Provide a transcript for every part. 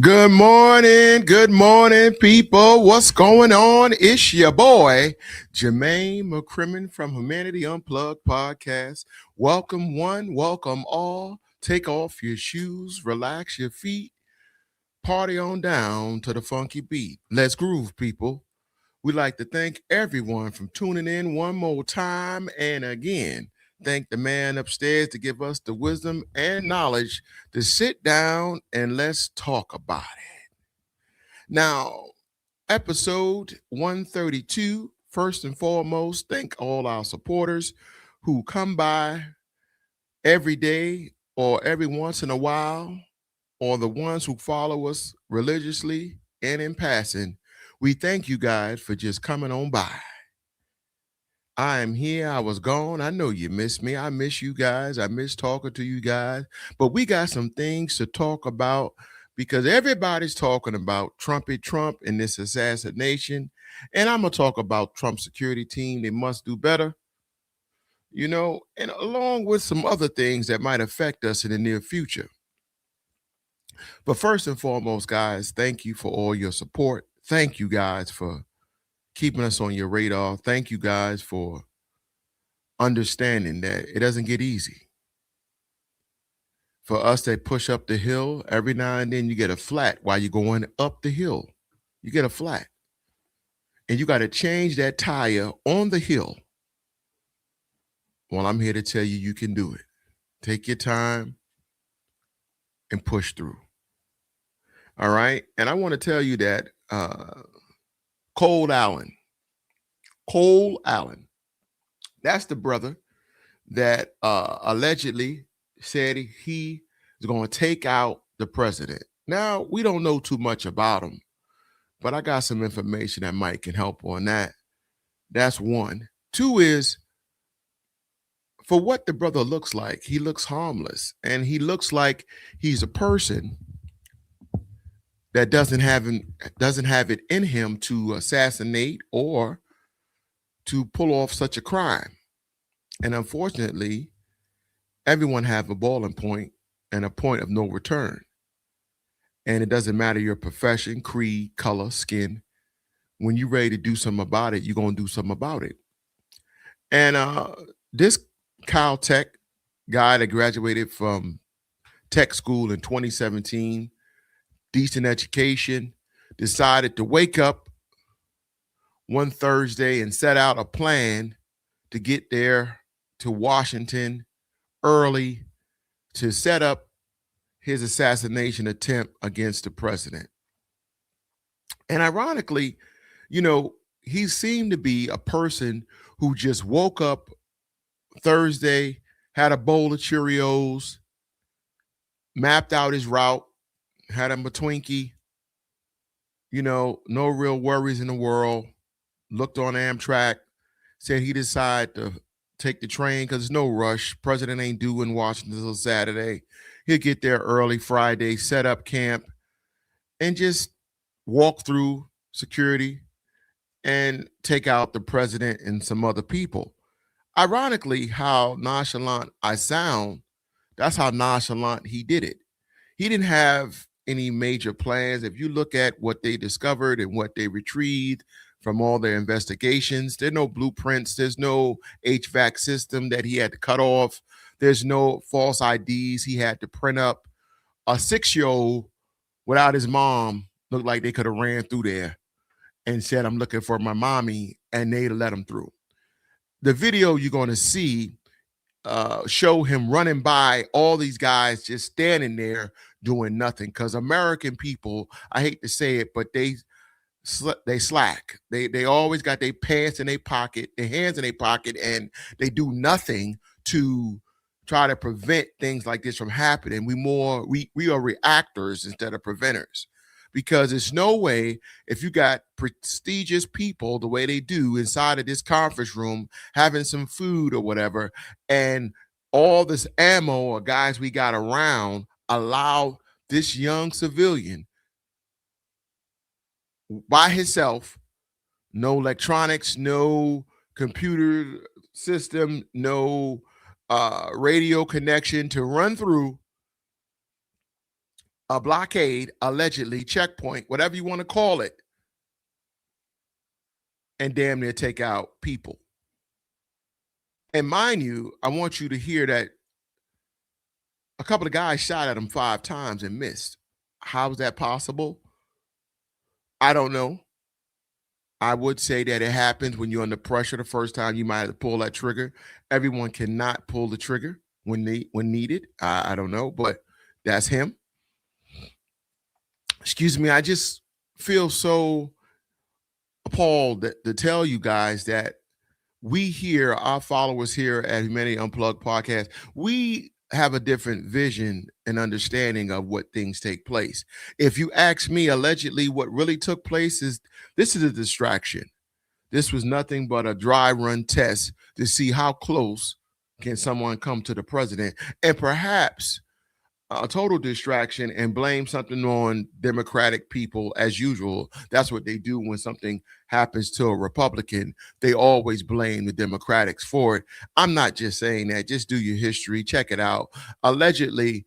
Good morning, people. What's going on? It's your boy, Jermaine McCrimmon from Humanity Unplugged Podcast. Welcome one, welcome all. Take off your shoes, relax your feet, party on down to the funky beat. Let's groove, people. We'd like to thank everyone from tuning in one more time and again. Thank the man upstairs to give us the wisdom and knowledge to sit down and let's talk about it. Now, episode 132, first and foremost, thank all our supporters who come by every day or every once in a while, or the ones who follow us religiously and in passing. We thank you guys for just coming on by. I am here. I was gone. I know you miss me. I miss you guys. I miss talking to you guys. But we got some things to talk about because everybody's talking about Trump and this assassination. And I'm going to talk about Trump's security team. They must do better, and along with some other things that might affect us in the near future. But first and foremost, guys, thank you for all your support. Thank you guys for keeping us on your radar. Thank you guys for understanding that it doesn't get easy. For us that push up the hill, every now and then you get a flat while you're going up the hill. You get a flat. And you got to change that tire on the hill. Well, I'm here to tell you, you can do it. Take your time and push through. All right. And I want to tell you that Cole Allen, that's the brother that allegedly said he is going to take out the president. Now, we don't know too much about him, but I got some information that might can help on that. That's one. Two is, for what the brother looks like, he looks harmless, and he looks like he's a person that doesn't have it in him to assassinate or to pull off such a crime. And unfortunately, everyone have a boiling point and a point of no return. And it doesn't matter your profession, creed, color, skin. When you're ready to do something about it, you're going to do something about it. And this Caltech guy that graduated from tech school in 2017, decent education, decided to wake up one Thursday and set out a plan to get there to Washington early to set up his assassination attempt against the president. And ironically, he seemed to be a person who just woke up Thursday, had a bowl of Cheerios, mapped out his route, had him a Twinkie, no real worries in the world, looked on Amtrak, said he decided to take the train because there's no rush. President ain't due in Washington until Saturday. He'll get there early Friday, set up camp, and just walk through security and take out the president and some other people. Ironically, how nonchalant I sound, that's how nonchalant he did it. He didn't have any major plans. If you look at what they discovered and what they retrieved from all their investigations, there's no blueprints. There's no HVAC system that he had to cut off. There's no false IDs he had to print up. A 6-year-old without his mom looked like they could have ran through there and said, "I'm looking for my mommy," and they let him through. The video you're going to see show him running by all these guys just standing there doing nothing, because American people, I hate to say it, but they slack. They always got their pants in their pocket, their hands in their pocket, and they do nothing to try to prevent things like this from happening. We are reactors instead of preventers, because there's no way, if you got prestigious people the way they do inside of this conference room having some food or whatever, and all this ammo or guys we got around, allow this young civilian by himself, no electronics, no computer system, no radio connection, to run through a blockade, allegedly, checkpoint, whatever you want to call it, and damn near take out people. And mind you, I want you to hear that a couple of guys shot at him 5 times and missed. How is that possible? I don't know. I would say that it happens when you're under pressure the first time. You might have to pull that trigger. Everyone cannot pull the trigger when needed. I don't know, but that's him. Excuse me. I just feel so appalled to tell you guys that we here, our followers here at Humanity Unplugged podcast, we have a different vision and understanding of what things take place. If you ask me, allegedly, what really took place is this is a distraction. This was nothing but a dry run test to see how close can someone come to the president, and perhaps a total distraction and blame something on Democratic people as usual. That's what they do when something happens to a Republican. They always blame the Democrats for it. I'm not just saying that. Just do your history. Check it out. Allegedly,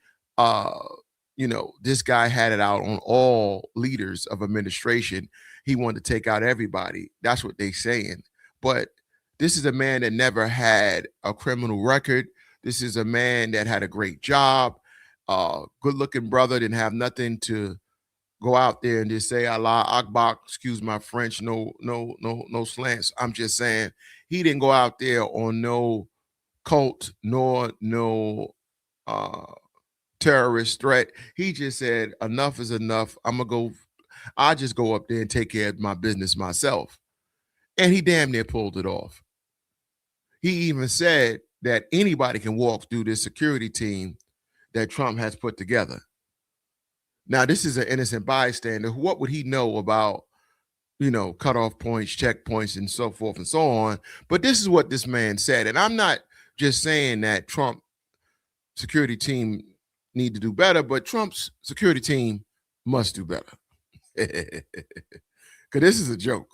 this guy had it out on all leaders of administration. He wanted to take out everybody. That's what they're saying. But this is a man that never had a criminal record. This is a man that had a great job. Good looking brother, didn't have nothing to go out there and just say Allah Akbar, excuse my French, no slants. I'm just saying he didn't go out there on no cult nor no terrorist threat. He just said enough is enough. I just go up there and take care of my business myself. And he damn near pulled it off. He even said that anybody can walk through this security team that Trump has put together. Now, this is an innocent bystander. What would he know about, cutoff points, checkpoints, and so forth and so on? But this is what this man said. And I'm not just saying that Trump security team need to do better, but Trump's security team must do better. Because this is a joke.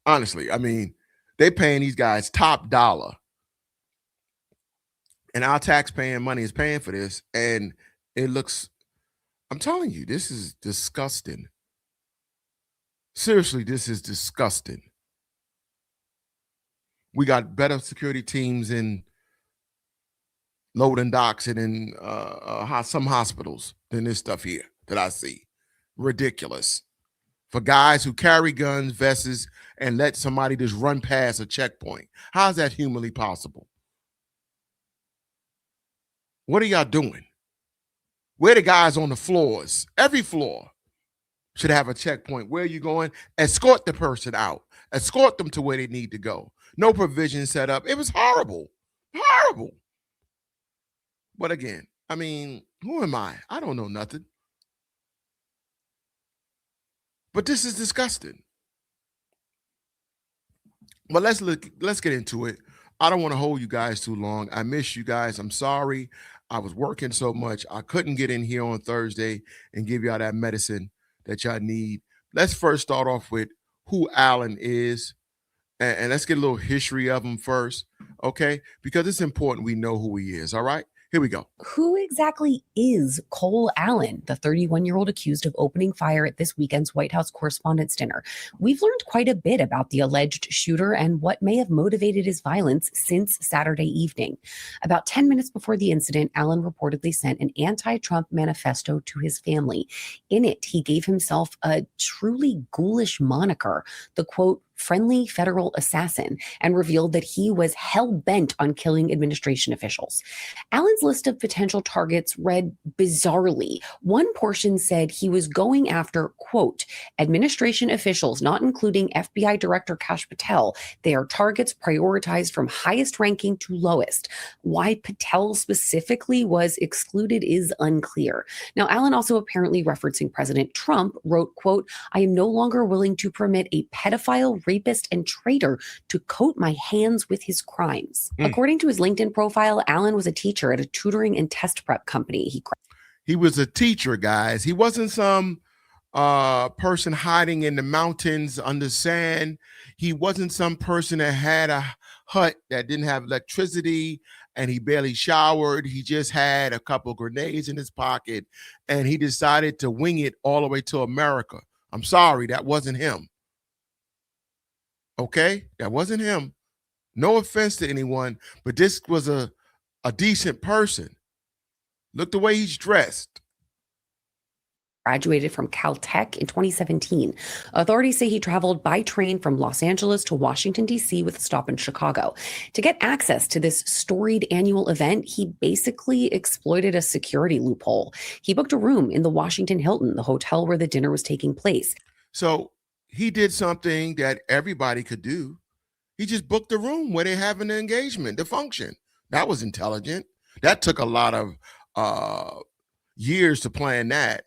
Honestly, I mean, they paying these guys top dollar. And our taxpaying money is paying for this. And it looks, I'm telling you, this is disgusting. Seriously, this is disgusting. We got better security teams in loading docks and in some hospitals than this stuff here that I see. Ridiculous. For guys who carry guns, vests, and let somebody just run past a checkpoint. How is that humanly possible? What are y'all doing? Where the guys on the floors? Every floor should have a checkpoint. Where are you going? Escort the person out. Escort them to where they need to go. No provision set up. It was horrible. Horrible. But again, I mean, who am I? I don't know nothing. But this is disgusting. But let's get into it. I don't want to hold you guys too long. I miss you guys. I'm sorry. I was working so much. I couldn't get in here on Thursday and give y'all that medicine that y'all need. Let's first start off with who Allen is. And let's get a little history of him first, okay? Because it's important we know who he is, all right? Here we go. Who exactly is Cole Allen, the 31-year-old accused of opening fire at this weekend's White House Correspondents Dinner? We've learned quite a bit about the alleged shooter and what may have motivated his violence since Saturday evening. About 10 minutes before the incident, Allen reportedly sent an anti-Trump manifesto to his family. In it, he gave himself a truly ghoulish moniker, the quote, friendly federal assassin, and revealed that he was hell-bent on killing administration officials. Allen's list of potential targets read bizarrely. One portion said he was going after, quote, administration officials, not including FBI Director Kash Patel. They are targets prioritized from highest ranking to lowest. Why Patel specifically was excluded is unclear. Now, Allen also apparently referencing President Trump wrote, quote, I am no longer willing to permit a pedophile, rapist, and traitor to coat my hands with his crimes. According to his LinkedIn profile, Allen was a teacher at a tutoring and test prep company. He was a teacher, guys. He wasn't some person hiding in the mountains under sand. He wasn't some person that had hut that didn't have electricity, and he barely showered. He just had a couple grenades in his pocket, and he decided to wing it all the way to America. I'm sorry, that wasn't him. Okay? That wasn't him. No offense to anyone, but this was a decent person. Look the way he's dressed. Graduated from Caltech in 2017. Authorities say he traveled by train from Los Angeles to Washington, D.C. with a stop in Chicago. To get access to this storied annual event, he basically exploited a security loophole. He booked a room in the Washington Hilton, the hotel where the dinner was taking place. So he did something that everybody could do. He just booked a room where they're having the engagement, the function. That was intelligent. That took a lot of years to plan that.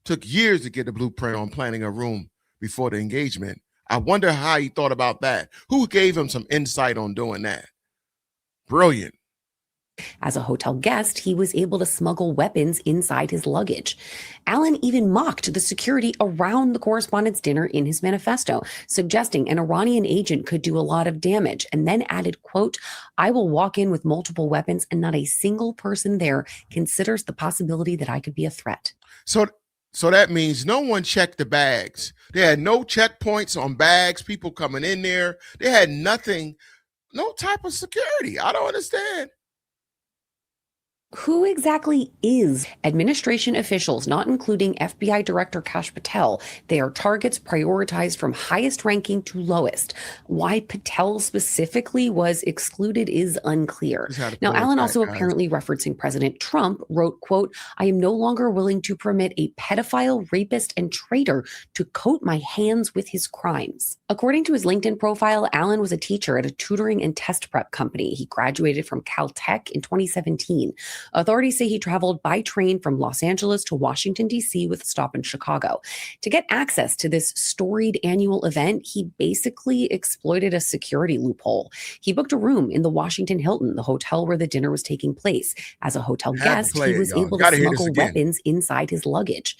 Took years to get the blueprint on planning a room before the engagement. I wonder how he thought about that. Who gave him some insight on doing that? Brilliant. As a hotel guest, he was able to smuggle weapons inside his luggage. Allen even mocked the security around the correspondents' dinner in his manifesto, suggesting an Iranian agent could do a lot of damage, and then added, quote, "I will walk in with multiple weapons and not a single person there considers the possibility that I could be a threat." So that means no one checked the bags. They had no checkpoints on bags, people coming in there. They had nothing, no type of security. I don't understand. Who exactly is administration officials, not including FBI Director Kash Patel? They are targets prioritized from highest ranking to lowest. Why Patel specifically was excluded is unclear. Now, Allen also apparently referencing President Trump wrote, quote, "I am no longer willing to permit a pedophile, rapist, and traitor to coat my hands with his crimes." According to his LinkedIn profile, Allen was a teacher at a tutoring and test prep company. He graduated from Caltech in 2017. Authorities say he traveled by train from Los Angeles to Washington, D.C. with a stop in Chicago. To get access to this storied annual event, he basically exploited a security loophole. He booked a room in the Washington Hilton, the hotel where the dinner was taking place. As a hotel guest, he was able to smuggle weapons inside his luggage.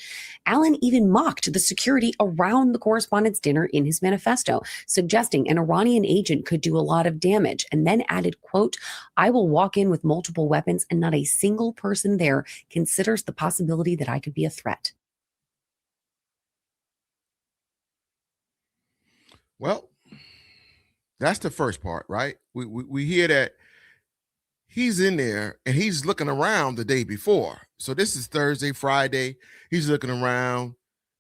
Allen even mocked the security around the correspondents' dinner in his manifesto, suggesting an Iranian agent could do a lot of damage, and then added, quote, "I will walk in with multiple weapons and not a single person there considers the possibility that I could be a threat." Well, that's the first part, right? We hear that he's in there and he's looking around the day before. So this is Thursday, Friday. He's looking around.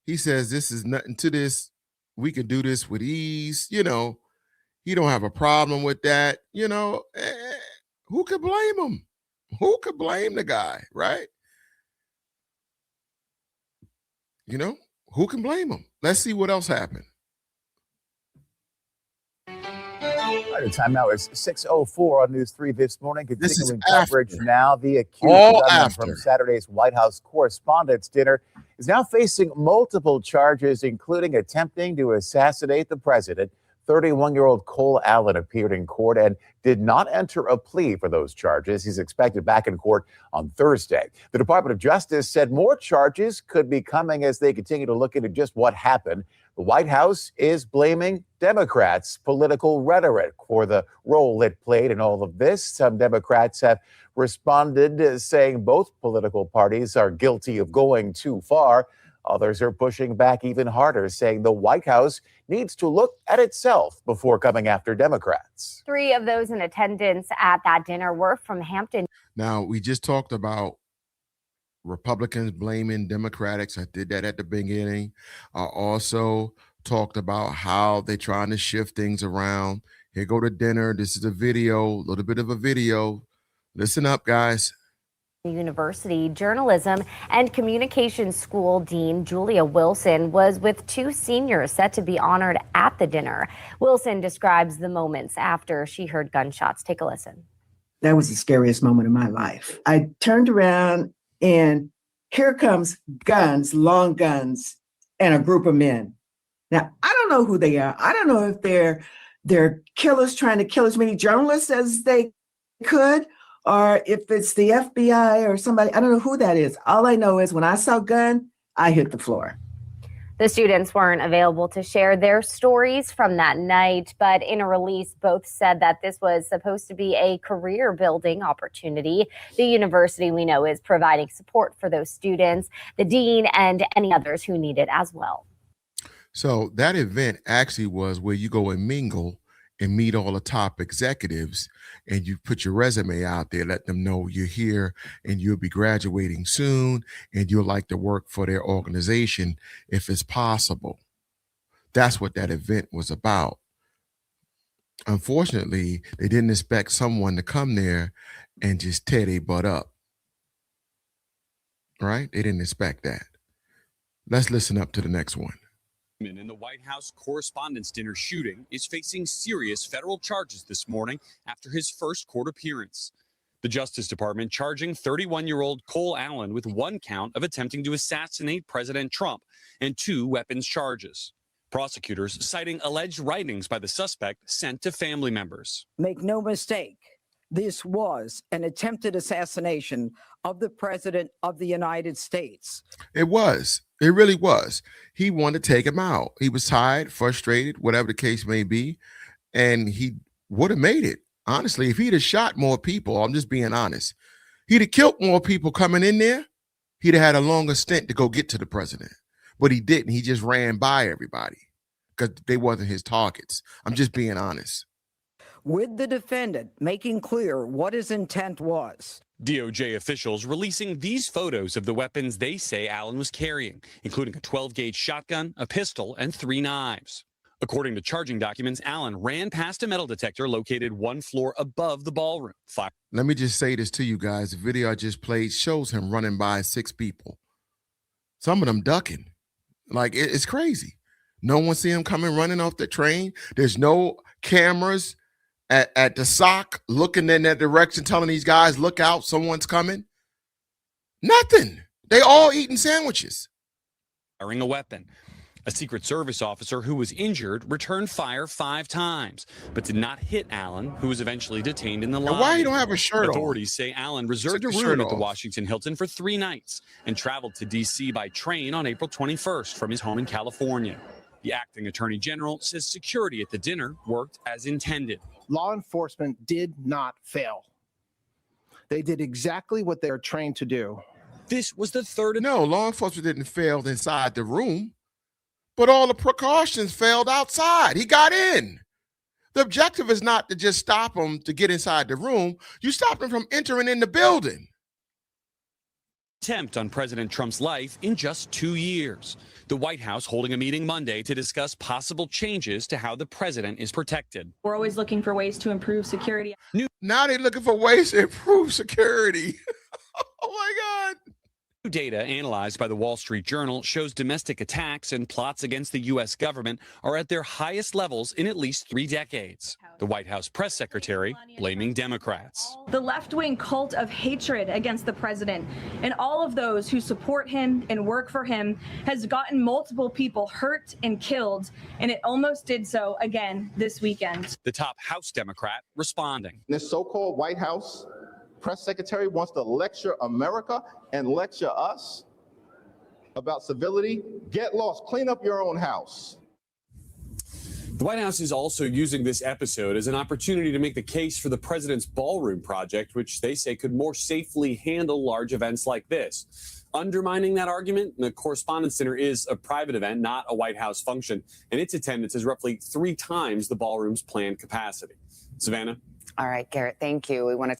He says, "This is nothing to this. We can do this with ease." He don't have a problem with that. Who could blame him? Who could blame the guy, right? Who can blame him? Let's see what else happened. The time now is 6:04 on News 3 this morning. Continuing coverage after. now. The accused gunman from Saturday's White House Correspondents' Dinner is now facing multiple charges, including attempting to assassinate the president. 31-year-old Cole Allen appeared in court and did not enter a plea for those charges. He's expected back in court on Thursday. The Department of Justice said more charges could be coming as they continue to look into just what happened. The White House is blaming Democrats' political rhetoric for the role it played in all of this. Some Democrats have responded saying both political parties are guilty of going too far. Others are pushing back even harder, saying the White House needs to look at itself before coming after Democrats. 3 of those in attendance at that dinner were from Hampton. Now, we just talked about Republicans blaming Democrats. I did that at the beginning. I also talked about how they're trying to shift things around. Here go to dinner. This is a video, a little bit of a video. Listen up, guys. University Journalism and Communications School Dean Julia Wilson was with 2 seniors set to be honored at the dinner. Wilson describes the moments after she heard gunshots. Take a listen. That was the scariest moment of my life. I turned around and here comes guns, long guns, and a group of men. Now, I don't know who they are. I don't know if they're killers trying to kill as many journalists as they could, or if it's the FBI or somebody. I don't know who that is. All I know is when I saw gun, I hit the floor. The students weren't available to share their stories from that night, but in a release, both said that this was supposed to be a career-building opportunity. The university, we know, is providing support for those students, the dean, and any others who need it as well. So that event actually was where you go and mingle and meet all the top executives, and you put your resume out there, let them know you're here and you'll be graduating soon and you'll like to work for their organization if it's possible. That's what that event was about. Unfortunately, they didn't expect someone to come there and just tear their butt up. Right? They didn't expect that. Let's listen up to the next one. In the White House Correspondents Dinner shooting is facing serious federal charges this morning after his first court appearance. The Justice Department charging 31-year-old Cole Allen with one count of attempting to assassinate President Trump and 2 weapons charges. Prosecutors citing alleged writings by the suspect sent to family members. Make no mistake, this was an attempted assassination of the President of the United States. It was. It really was. He wanted to take him out. He was tired, frustrated, whatever the case may be, and he would have made it. Honestly, if he'd have shot more people, I'm just being honest, he'd have killed more people coming in there. He'd have had a longer stint to go get to the president, but he didn't. He just ran by everybody because they wasn't his targets. I'm just being honest. With the defendant making clear what his intent was. DOJ officials releasing these photos of the weapons they say Allen was carrying, including a 12-gauge shotgun, a pistol, and 3 knives. According to charging documents, Allen ran past a metal detector located 1 floor above the ballroom. Let me just say this to you guys. The video I just played shows him running by 6 people. Some of them ducking. Like, it's crazy. No one see him coming running off the train. There's no cameras at the SOC looking in that direction, telling these guys, look out, someone's coming. Nothing. They all eating sandwiches. Firing a weapon. A Secret Service officer who was injured returned fire 5 times, but did not hit Allen, who was eventually detained in the lobby. Why you don't have a shirt on? Authorities say Allen reserved a room at the Washington Hilton for 3 nights and traveled to D.C. by train on April 21st from his home in California. The acting attorney general says security at the dinner worked as intended. Law enforcement did not fail. They did exactly what they're trained to do. This was the third. No, law enforcement didn't fail inside the room, but all the precautions failed outside. He got in. The objective is not to just stop him to get inside the room. You stop him from entering in the building. Attempt on President Trump's life in just 2 years. The White House holding a meeting Monday to discuss possible changes to how the president is protected. We're always looking for ways to improve security. Now they're looking for ways to improve security. Oh my God. New data analyzed by the Wall Street Journal shows domestic attacks and plots against the U.S. government are at their highest levels in at least 3 decades. The White House press secretary blaming Democrats. The left-wing cult of hatred against the president and all of those who support him and work for him has gotten multiple people hurt and killed, and it almost did so again this weekend. The top House Democrat responding. This so-called White House press secretary wants to lecture America and lecture us about civility. Get lost. Clean up your own house. The White House is also using this episode as an opportunity to make the case for the president's ballroom project, which they say could more safely handle large events like this. Undermining that argument, the Correspondents Dinner is a private event, not a White House function, and its attendance is roughly 3 times the ballroom's planned capacity. Savannah? All right, Garrett, thank you. We want to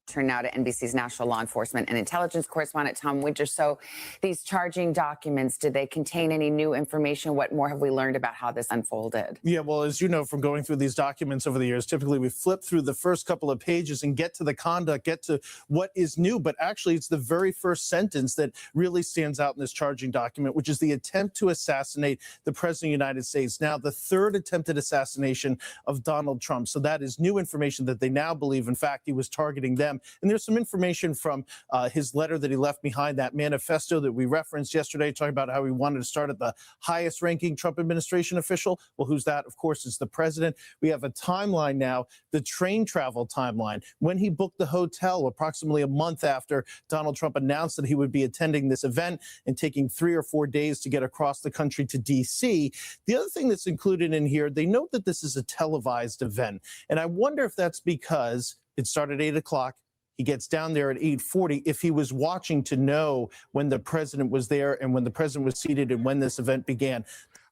turn now to NBC's national law enforcement and intelligence correspondent, Tom Winter. So these charging documents, did they contain any new information? What more have we learned about how this unfolded? Yeah, well, as you know from going through these documents over the years, typically we flip through the first couple of pages and get to the conduct, get to what is new. But actually, it's the very first sentence that really stands out in this charging document, which is the attempt to assassinate the president of the United States. Now, the 3rd attempted assassination of Donald Trump. So that is new information that they now believe, in fact, he was targeting them. program. And there's some information from his letter that he left behind, that manifesto that we referenced yesterday, talking about how he wanted to start at the highest ranking Trump administration official. Well, who's that? Of course, it's the president. We have a timeline now, the train travel timeline. When he booked the hotel approximately a month after Donald Trump announced that he would be attending this event and taking 3 or 4 days to get across the country to D.C. The other thing that's included in here, they note that this is a televised event. And I wonder if that's because it started at 8 o'clock. He gets down there at 8:40. If he was watching to know when the president was there and when the president was seated and when this event began.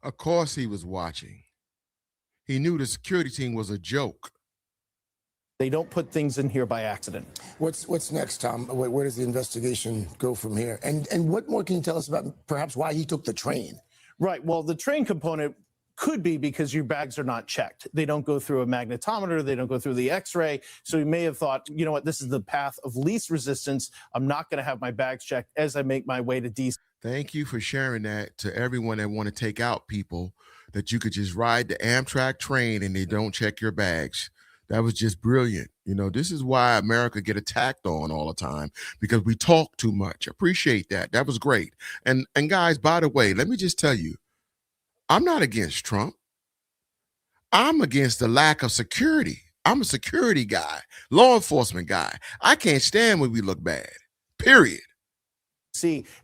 Of course he was watching. He knew the security team was a joke. They don't put things in here by accident. What's next, Tom? Where does the investigation go from here? And what more can you tell us about perhaps why he took the train? Right. Well, the train component could be because your bags are not checked. They don't go through a magnetometer. They don't go through the X-ray. So he may have thought, you know what, this is the path of least resistance. I'm not going to have my bags checked as I make my way to DC. Thank you for sharing that to everyone that want to take out people, that you could just ride the Amtrak train and they don't check your bags. That was just brilliant. You know, this is why America get attacked on all the time, because we talk too much. Appreciate that. That was great. And guys, by the way, let me just tell you, I'm not against Trump. I'm against the lack of security. I'm a security guy, law enforcement guy. I can't stand when we look bad, period.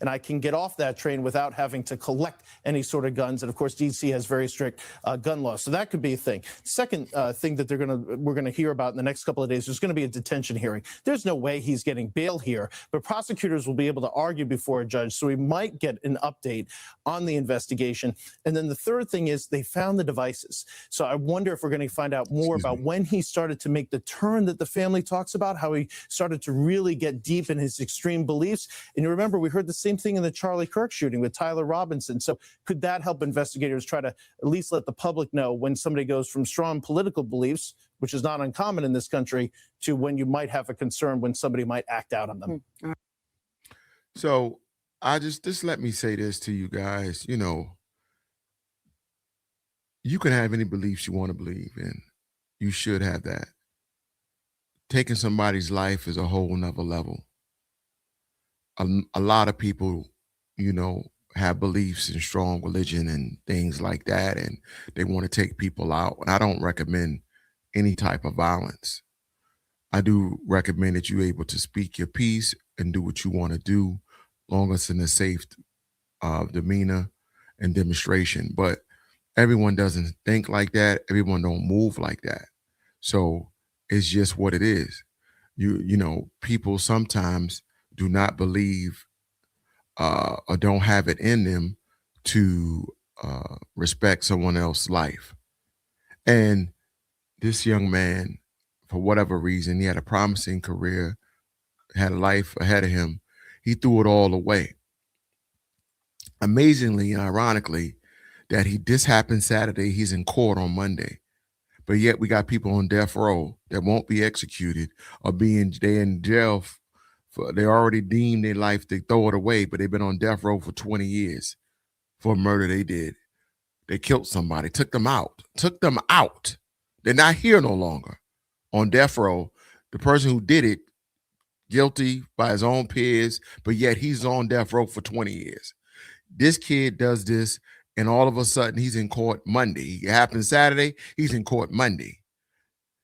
And I can get off that train without having to collect any sort of guns. And of course, DC has very strict gun laws. So that could be a thing. Second thing that we're going to hear about in the next couple of days, there's going to be a detention hearing. There's no way he's getting bail here, but prosecutors will be able to argue before a judge. So we might get an update on the investigation. And then the third thing is they found the devices. So I wonder if we're going to find out more about when he started to make the turn that the family talks about, how he started to really get deep in his extreme beliefs. And you remember, we heard the same thing in the Charlie Kirk shooting with Tyler Robinson. So could that help investigators try to at least let the public know when somebody goes from strong political beliefs, which is not uncommon in this country, to when you might have a concern when somebody might act out on them? So I just let me say this to you guys. You know, you can have any beliefs you want to believe in. You should have that. Taking somebody's life is a whole nother level. A lot of people, you know, have beliefs in strong religion and things like that, and they want to take people out. And I don't recommend any type of violence. I do recommend that you're able to speak your piece and do what you want to do, long as it's in a safe demeanor and demonstration. But everyone doesn't think like that. Everyone don't move like that. So it's just what it is. You know, people sometimes do not believe or don't have it in them to respect someone else's life. And this young man, for whatever reason, he had a promising career, had a life ahead of him. He threw it all away. Amazingly and ironically, this happened Saturday, he's in court on Monday. But yet we got people on death row that won't be executed or they in jail. They already deemed their life, they throw it away, but they've been on death row for 20 years for a murder they did. They killed somebody, took them out. They're not here no longer on death row. The person who did it, guilty by his own peers, but yet he's on death row for 20 years. This kid does this, and all of a sudden he's in court Monday. It happened Saturday, he's in court Monday.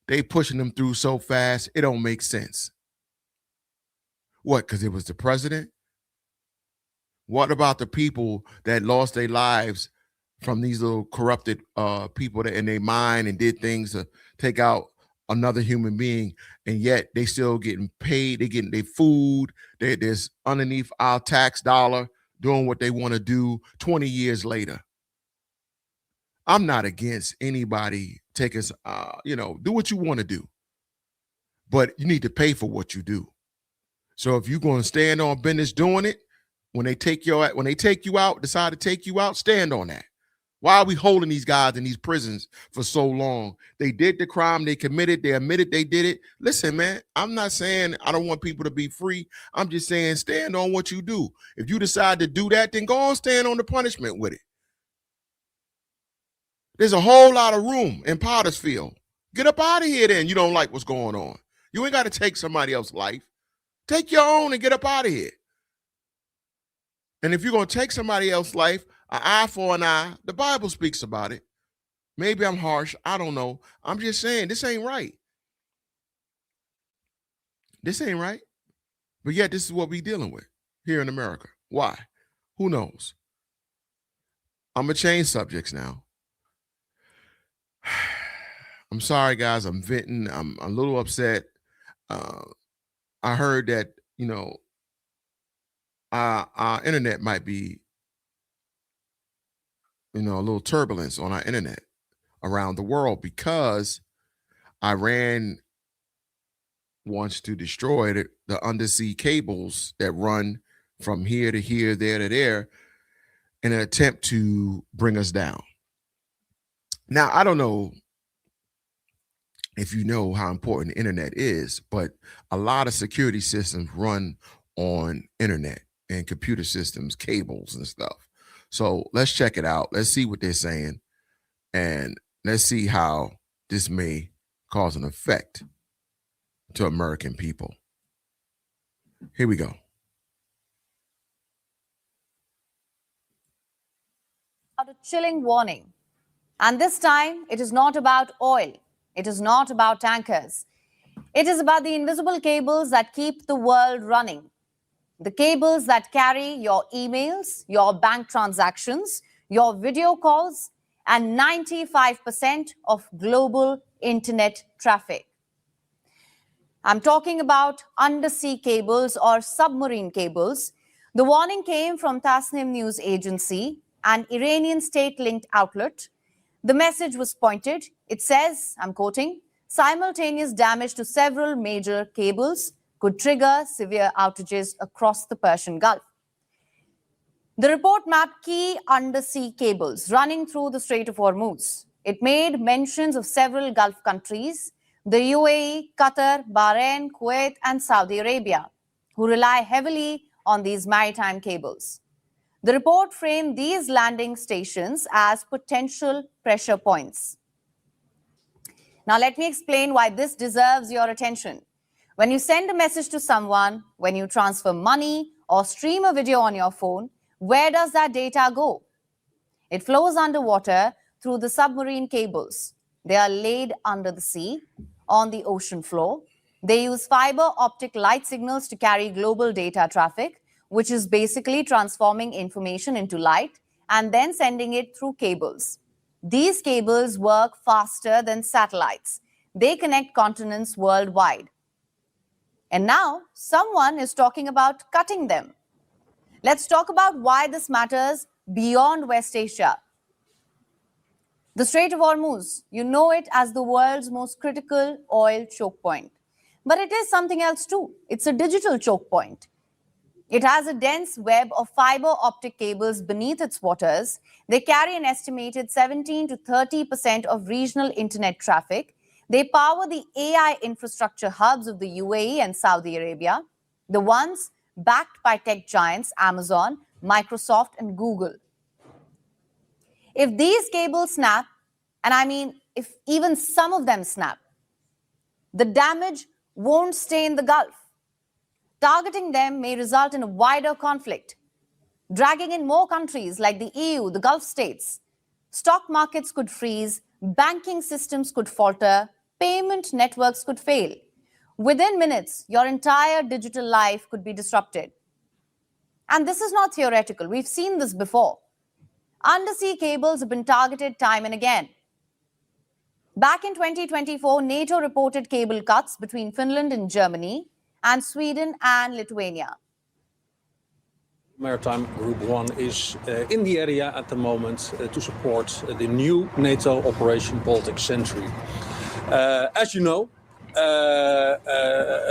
They pushing him through so fast, it don't make sense. What, because it was the president? What about the people that lost their lives from these little corrupted people that in their mind and did things to take out another human being, and yet they still getting paid, they getting their food, there's underneath our tax dollar doing what they want to do 20 years later. I'm not against anybody taking, do what you want to do, but you need to pay for what you do. So if you're going to stand on business doing it, when they take you out, decide to take you out, stand on that. Why are we holding these guys in these prisons for so long? They did the crime, they committed, they admitted they did it. Listen, man, I'm not saying I don't want people to be free. I'm just saying stand on what you do. If you decide to do that, then go on, stand on the punishment with it. There's a whole lot of room in Pottersfield. Get up out of here then. You don't like what's going on. You ain't got to take somebody else's life. Take your own and get up out of here. And if you're going to take somebody else's life, an eye for an eye, the Bible speaks about it. Maybe I'm harsh. I don't know. I'm just saying this ain't right. This ain't right. But yet this is what we're dealing with here in America. Why? Who knows? I'm going to change subjects now. I'm sorry, guys. I'm venting. I'm a little upset. I heard that, our internet might be, a little turbulence on our internet around the world because Iran wants to destroy the undersea cables that run from here to here, there to there, in an attempt to bring us down. Now, I don't know if you know how important the internet is, but a lot of security systems run on internet and computer systems, cables and stuff. So let's check it out. Let's see what they're saying. And let's see how this may cause an effect to American people. Here we go. A chilling warning. And this time, it is not about oil. It is not about tankers. It is about the invisible cables that keep the world running. The cables that carry your emails, your bank transactions, your video calls, and 95% of global internet traffic. I'm talking about undersea cables or submarine cables. The warning came from Tasnim News Agency, an Iranian state-linked outlet. The message was pointed. It says, I'm quoting, simultaneous damage to several major cables could trigger severe outages across the Persian Gulf. The report mapped key undersea cables running through the Strait of Hormuz. It made mentions of several Gulf countries, the UAE, Qatar, Bahrain, Kuwait, and Saudi Arabia, who rely heavily on these maritime cables. The report framed these landing stations as potential pressure points. Now, let me explain why this deserves your attention. When you send a message to someone, when you transfer money or stream a video on your phone, where does that data go? It flows underwater through the submarine cables. They are laid under the sea, on the ocean floor. They use fiber optic light signals to carry global data traffic, which is basically transforming information into light and then sending it through cables. These cables work faster than satellites. They connect continents worldwide. And now someone is talking about cutting them. Let's talk about why this matters beyond West Asia. The Strait of Hormuz, you know it as the world's most critical oil choke point. But it is something else too. It's a digital choke point. It has a dense web of fiber optic cables beneath its waters. They carry an estimated 17 to 30% of regional internet traffic. They power the AI infrastructure hubs of the UAE and Saudi Arabia, the ones backed by tech giants Amazon, Microsoft, and Google. If these cables snap, and I mean if even some of them snap, the damage won't stay in the Gulf. Targeting them may result in a wider conflict, dragging in more countries like the EU, the Gulf states. Stock markets could freeze, banking systems could falter, payment networks could fail. Within minutes, your entire digital life could be disrupted. And this is not theoretical. We've seen this before. Undersea cables have been targeted time and again. Back in 2024, NATO reported cable cuts between Finland and Germany and Sweden and Lithuania. Maritime Group 1 is in the area at the moment to support the new NATO Operation Baltic Sentry. As you know,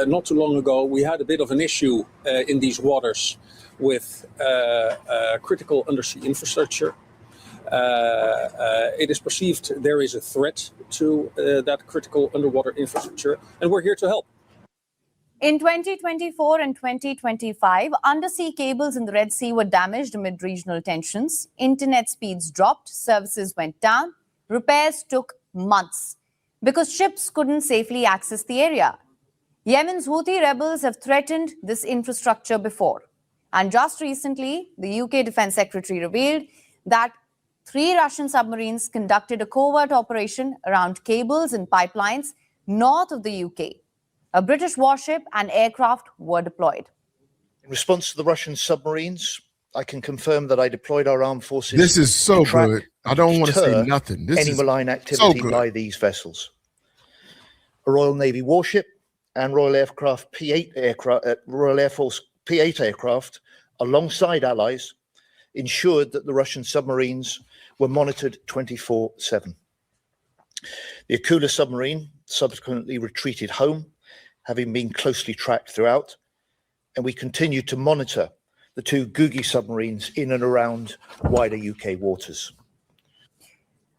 not too long ago, we had a bit of an issue in these waters with critical undersea infrastructure. It is perceived there is a threat to that critical underwater infrastructure, and we're here to help. In 2024 and 2025, undersea cables in the Red Sea were damaged amid regional tensions. Internet speeds dropped, services went down, repairs took months because ships couldn't safely access the area. Yemen's Houthi rebels have threatened this infrastructure before. And just recently, the UK Defense Secretary revealed that 3 Russian submarines conducted a covert operation around cables and pipelines north of the UK. A British warship and aircraft were deployed. In response to the Russian submarines, I can confirm that I deployed our armed forces. This is so good. I don't want to say nothing. This any is malign activity so by these vessels. A Royal Navy warship and Royal Aircraft P8 aircraft, Royal Air Force P8 aircraft, alongside allies, ensured that the Russian submarines were monitored 24/7. The Akula submarine subsequently retreated home, having been closely tracked throughout, and we continued to monitor the 2 Gugi submarines in and around wider UK waters.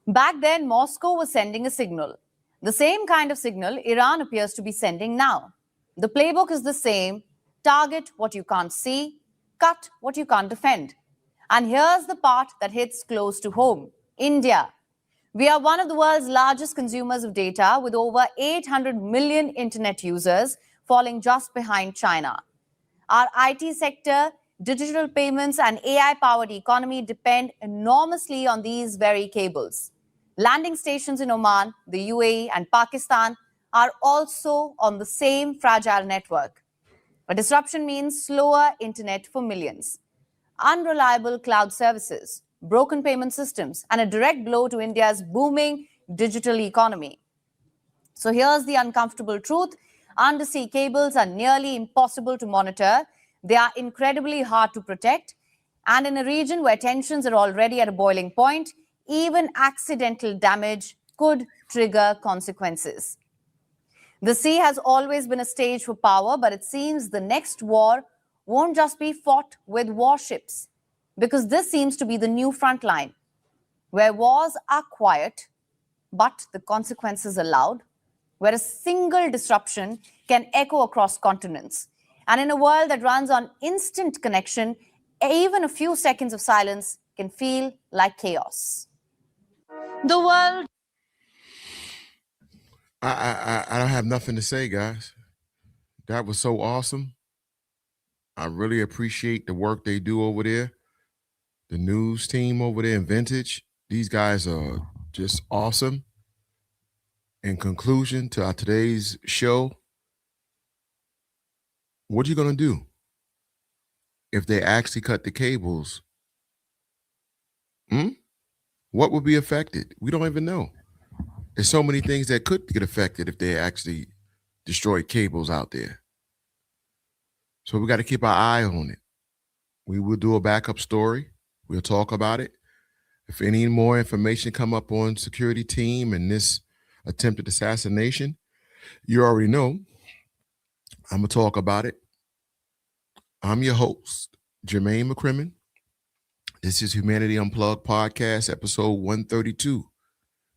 Back then, Moscow was sending a signal. The same kind of signal Iran appears to be sending now. The playbook is the same: target what you can't see, cut what you can't defend. And here's the part that hits close to home: India. We are one of the world's largest consumers of data, with over 800 million internet users, falling just behind China. Our IT sector, digital payments, and AI-powered economy depend enormously on these very cables. Landing stations in Oman, the UAE, and Pakistan are also on the same fragile network. A disruption means slower internet for millions, unreliable cloud services, broken payment systems, and a direct blow to India's booming digital economy. So here's the uncomfortable truth: undersea cables are nearly impossible to monitor. They are incredibly hard to protect. And in a region where tensions are already at a boiling point, even accidental damage could trigger consequences. The sea has always been a stage for power, but it seems the next war won't just be fought with warships, because this seems to be the new front line, where wars are quiet, but the consequences are loud, where a single disruption can echo across continents. And in a world that runs on instant connection, even a few seconds of silence can feel like chaos. The world. I don't have nothing to say, guys. That was so awesome. I really appreciate the work they do over there. The news team over there in Vintage. These guys are just awesome. In conclusion to our today's show, what are you going to do if they actually cut the cables? What would be affected? We don't even know. There's so many things that could get affected if they actually destroy cables out there. So we got to keep our eye on it. We will do a backup story. We'll talk about it. If any more information come up on security team and this attempted assassination, you already know I'm going to talk about it. I'm your host, Jermaine McCrimmon. This is Humanity Unplugged Podcast, episode 132.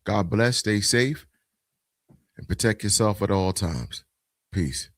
God bless, stay safe, and protect yourself at all times. Peace.